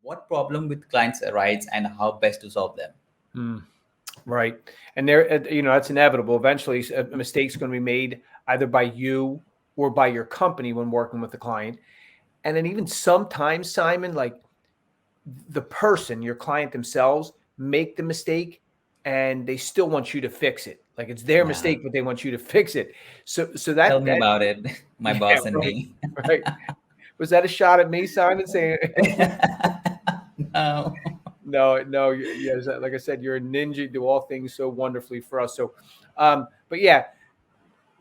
what problem with clients arise and how best to solve them. Mm, right. And there, that's inevitable. Eventually, a mistake's going to be made either by you or by your company when working with the client. And then even sometimes, Simon, like the person, your client themselves, make the mistake and they still want you to fix it. Like it's their Yeah. mistake, but they want you to fix it. So Tell that me about it, my yeah, boss and right, me. right. Was that a shot at me, Simon, saying No. no, no, yes, like I said, you're a ninja, you do all things so wonderfully for us. So but yeah,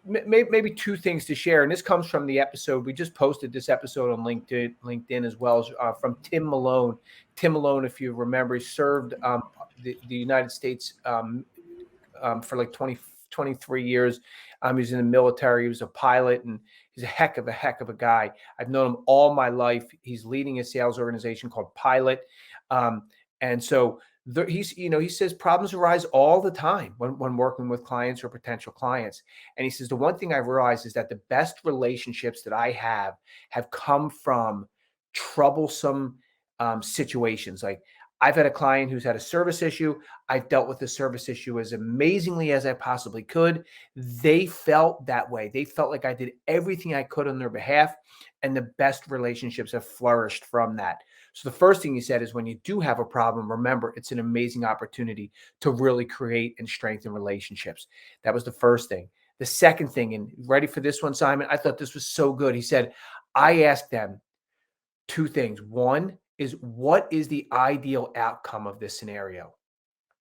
maybe two things to share, and this comes from the episode we just posted. This episode on LinkedIn as well as from Tim Malone. Tim Malone, if you remember, he served the United States for like 23 years. He was in the military. He was a pilot, and he's a heck of a guy. I've known him all my life. He's leading a sales organization called Pilot, and so he says problems arise all the time when working with clients or potential clients. And he says the one thing I've realized is that the best relationships that I have come from troublesome situations. Like I've had a client who's had a service issue. I've dealt with the service issue as amazingly as I possibly could. They felt that way. They felt like I did everything I could on their behalf, and the best relationships have flourished from that. So the first thing he said is when you do have a problem, remember it's an amazing opportunity to really create and strengthen relationships. That was the first thing. The second thing, and ready for this one, Simon? I thought this was so good. He said, I asked them two things. One is, what is the ideal outcome of this scenario?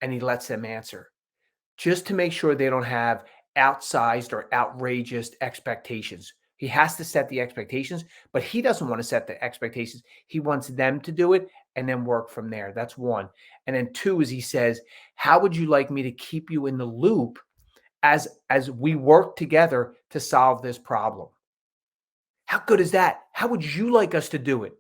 And he lets them answer just to make sure they don't have outsized or outrageous expectations. He has to set the expectations, but he doesn't want to set the expectations. He wants them to do it and then work from there. That's one. And then two is he says, how would you like me to keep you in the loop as we work together to solve this problem? How good is that? How would you like us to do it?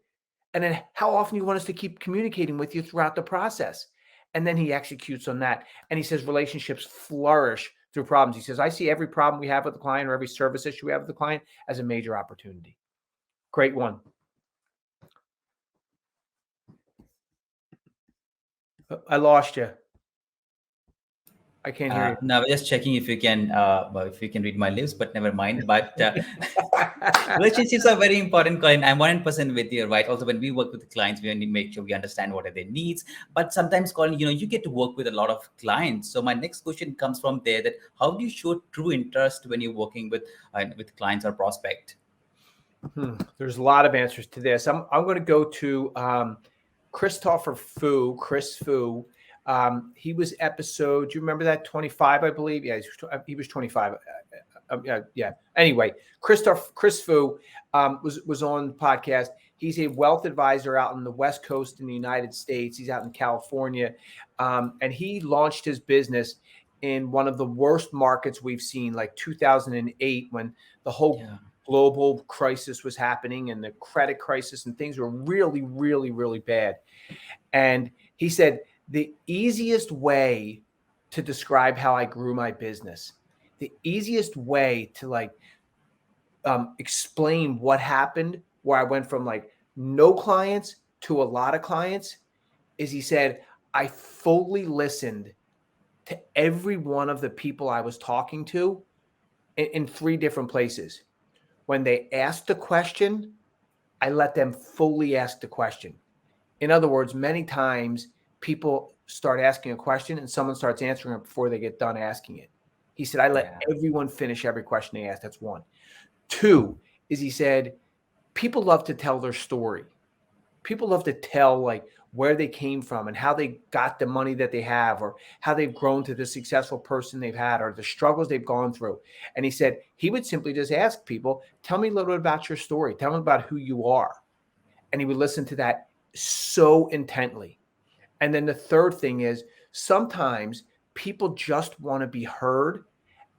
And then how often you want us to keep communicating with you throughout the process? And then he executes on that. And he says relationships flourish through problems. He says, I see every problem we have with the client or every service issue we have with the client as a major opportunity. Great one. I lost you. I can't hear you. No, we're just checking if you can, well, if you can read my lips, but never mind. But relationships are very important, Colin. I'm 100% with you, right? Also, when we work with the clients, we need to make sure we understand what are their needs. But sometimes, Colin, you get to work with a lot of clients. So my next question comes from there: that how do you show true interest when you're working with clients or prospect? There's a lot of answers to this. I'm going to go to Christopher Fu, Chris Fu. He was episode. Do you remember that 25? I believe. Yeah, he was 25. Yeah. Anyway, Chris Fu was on the podcast. He's a wealth advisor out in the West Coast in the United States. He's out in California, and he launched his business in one of the worst markets we've seen, like 2008, when the whole global crisis was happening and the credit crisis and things were really, really, really bad. And he said, the easiest way to describe how I grew my business, the easiest way to explain what happened where I went from like no clients to a lot of clients is, he said, I fully listened to every one of the people I was talking to in three different places. When they asked a question, I let them fully ask the question. In other words, many times people start asking a question and someone starts answering it before they get done asking it. He said, I let everyone finish every question they asked. That's one. Two is, he said, people love to tell their story. People love to tell like where they came from and how they got the money that they have, or how they've grown to the successful person they've had, or the struggles they've gone through. And he said he would simply just ask people, tell me a little bit about your story. Tell me about who you are. And he would listen to that so intently. And then the third thing is, sometimes people just want to be heard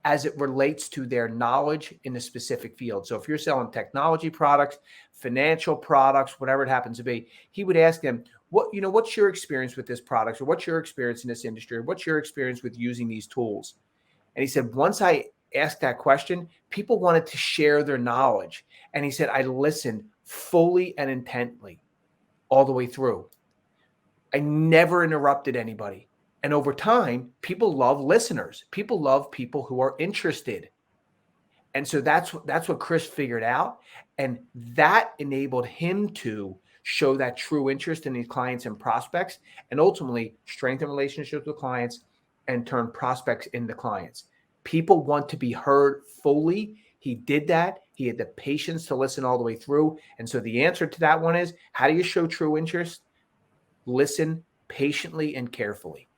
as it relates to their knowledge in a specific field. So if you're selling technology products, financial products, whatever it happens to be, he would ask them, what's your experience with this product, or what's your experience in this industry, or what's your experience with using these tools? And he said, once I asked that question, people wanted to share their knowledge. And he said, I listened fully and intently all the way through. I never interrupted anybody. And over time, people love listeners. People love people who are interested. And so that's what Chris figured out. And that enabled him to show that true interest in these clients and prospects, and ultimately strengthen relationships with clients and turn prospects into clients. People want to be heard fully. He did that. He had the patience to listen all the way through. And so the answer to that one is, how do you show true interest? Listen patiently and carefully.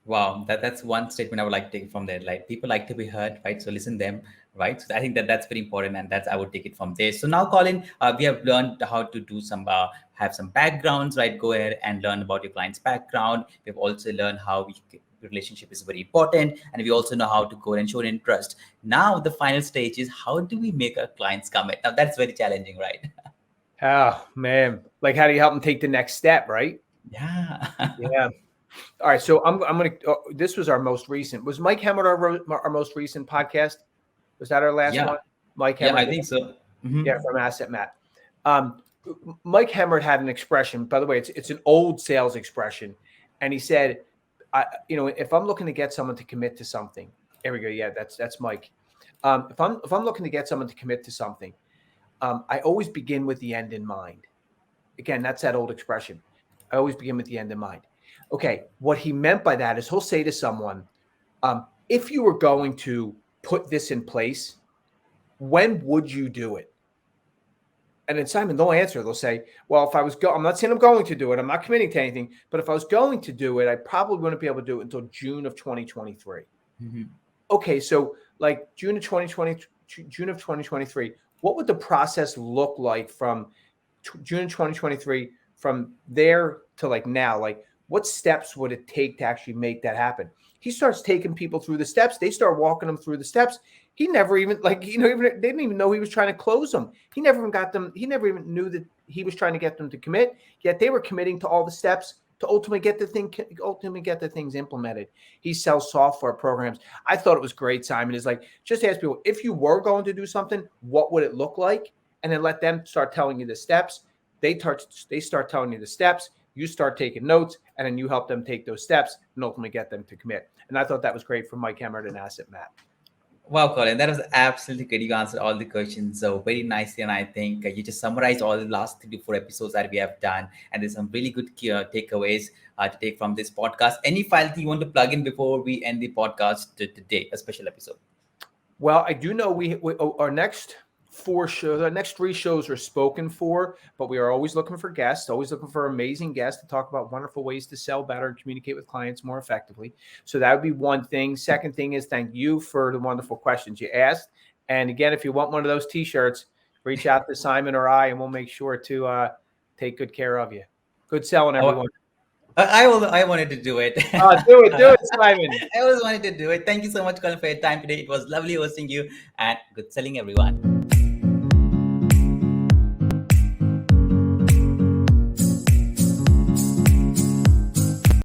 Wow, that's one statement I would like to take from there. Like, people like to be heard, right? So listen them, right? So I think that's very important, and that's I would take it from there. So now, Colin, we have learned how to do some have some backgrounds, right? Go ahead and learn about your client's background. We've also learned how relationship is very important, and we also know how to go and show interest. Now the final stage is, how do we make our clients commit? Now that's very challenging, right? Oh man, like, how do you help them take the next step, right? Yeah. Yeah. All right, so I'm gonna. This was our most recent. Was Mike Hemmert our most recent podcast? Was that our last Yeah. one? Mike Hemmert. Yeah, I think so. Mhm. Yeah, from Asset Matt. Mike Hemmert had an expression. By the way, it's an old sales expression, and he said, if I'm looking to get someone to commit to something, there we go. Yeah, that's Mike. If I'm looking to get someone to commit to something, I always begin with the end in mind. Again, that's that old expression. I always begin with the end in mind. Okay, what he meant by that is, he'll say to someone, if you were going to put this in place, when would you do it? And then Simon, they'll answer. They'll say, well, if I was I'm not saying I'm going to do it. I'm not committing to anything. But if I was going to do it, I probably wouldn't be able to do it until June of 2023. Mm-hmm. Okay, so like June of 2023, what would the process look like from June of 2023 from there to like now? Like, what steps would it take to actually make that happen? He starts taking people through the steps. They start walking them through the steps. He never even they didn't even know he was trying to close them. He never even got them. He never even knew that he was trying to get them to commit. Yet they were committing to all the steps to ultimately get the things implemented. He sells software programs. I thought it was great. Simon is like, just ask people, if you were going to do something, what would it look like? And then let them start telling you the steps. They start telling you the steps. You start taking notes, and then you help them take those steps and ultimately get them to commit. And I thought that was great from Mike Hemmert and Asset Matt. Wow, Colin, that was absolutely great. You answered all the questions so very nicely, and I think you just summarized all the last 3 to 4 episodes that we have done, and there's some really good takeaways to take from this podcast. Any file that you want to plug in before we end the podcast today, a special episode? Well, I do know our next 4 shows, our next 3 shows are spoken for, but we are always looking for guests, always looking for amazing guests to talk about wonderful ways to sell better and communicate with clients more effectively. So that would be one thing. Second thing is, thank you for the wonderful questions you asked. And again, if you want one of those t-shirts, reach out to Simon or I, and we'll make sure to take good care of you. Good selling, everyone. I wanted to do it. Do it, Simon. I always wanted to do it. Thank you so much, Colin, for your time today. It was lovely hosting you, and good selling, everyone.